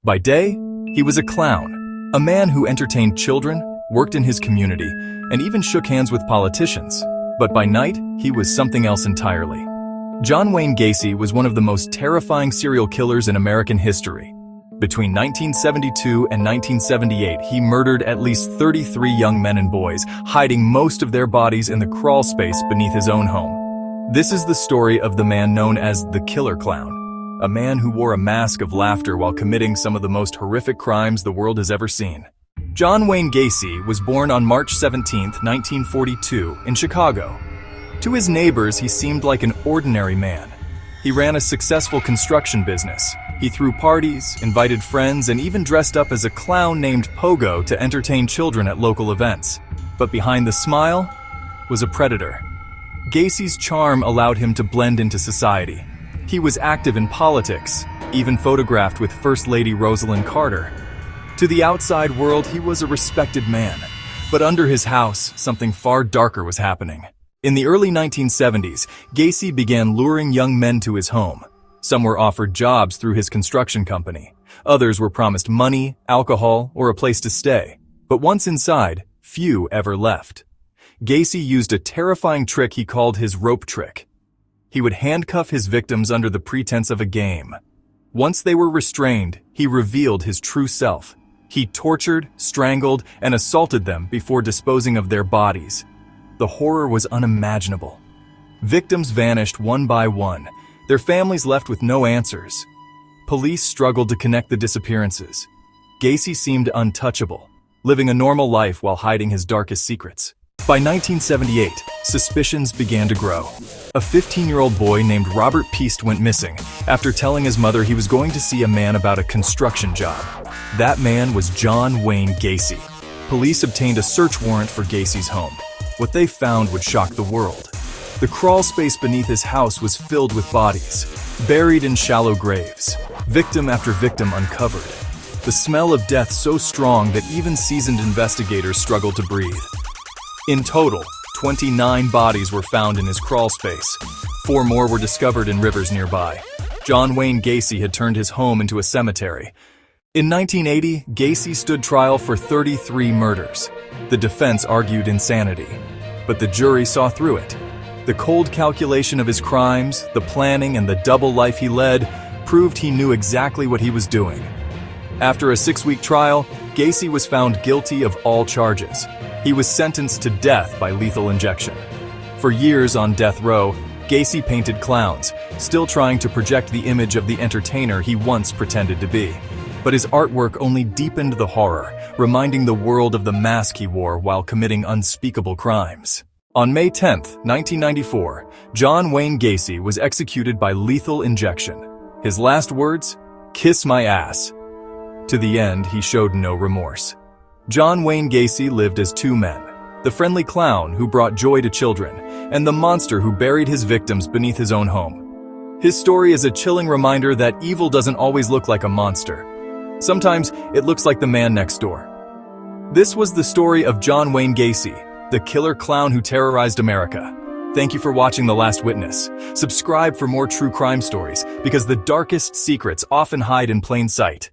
By day, he was a clown, a man who entertained children, worked in his community, and even shook hands with politicians. But by night, he was something else entirely. John Wayne Gacy was one of the most terrifying serial killers in American history. Between 1972 and 1978, he murdered at least 33 young men and boys, hiding most of their bodies in the crawl space beneath his own home. This is the story of the man known as the Killer Clown, a man who wore a mask of laughter while committing some of the most horrific crimes the world has ever seen. John Wayne Gacy was born on March 17, 1942, in Chicago. To his neighbors, he seemed like an ordinary man. He ran a successful construction business. He threw parties, invited friends, and even dressed up as a clown named Pogo to entertain children at local events. But behind the smile was a predator. Gacy's charm allowed him to blend into society. He was active in politics, even photographed with First Lady Rosalynn Carter. To the outside world, he was a respected man. But under his house, something far darker was happening. In the early 1970s, Gacy began luring young men to his home. Some were offered jobs through his construction company. Others were promised money, alcohol, or a place to stay. But once inside, few ever left. Gacy used a terrifying trick he called his rope trick. He would handcuff his victims under the pretense of a game. Once they were restrained, he revealed his true self. He tortured, strangled, and assaulted them before disposing of their bodies. The horror was unimaginable. Victims vanished one by one, their families left with no answers. Police struggled to connect the disappearances. Gacy seemed untouchable, living a normal life while hiding his darkest secrets. By 1978, suspicions began to grow. A 15-year-old boy named Robert Peast went missing after telling his mother he was going to see a man about a construction job. That man was John Wayne Gacy. Police obtained a search warrant for Gacy's home. What they found would shock the world. The crawl space beneath his house was filled with bodies, buried in shallow graves, victim after victim uncovered. The smell of death so strong that even seasoned investigators struggled to breathe. In total, 29 bodies were found in his crawl space. 4 more were discovered in rivers nearby. John Wayne Gacy had turned his home into a cemetery. In 1980, Gacy stood trial for 33 murders. The defense argued insanity, but the jury saw through it. The cold calculation of his crimes, the planning, and the double life he led proved he knew exactly what he was doing. After a 6-week trial, Gacy was found guilty of all charges. He was sentenced to death by lethal injection. For years on death row, Gacy painted clowns, still trying to project the image of the entertainer he once pretended to be. But his artwork only deepened the horror, reminding the world of the mask he wore while committing unspeakable crimes. On May 10, 1994, John Wayne Gacy was executed by lethal injection. His last words? "Kiss my ass." To the end, he showed no remorse. John Wayne Gacy lived as 2 men, the friendly clown who brought joy to children, and the monster who buried his victims beneath his own home. His story is a chilling reminder that evil doesn't always look like a monster. Sometimes it looks like the man next door. This was the story of John Wayne Gacy, the killer clown who terrorized America. Thank you for watching The Last Witness. Subscribe for more true crime stories, because the darkest secrets often hide in plain sight.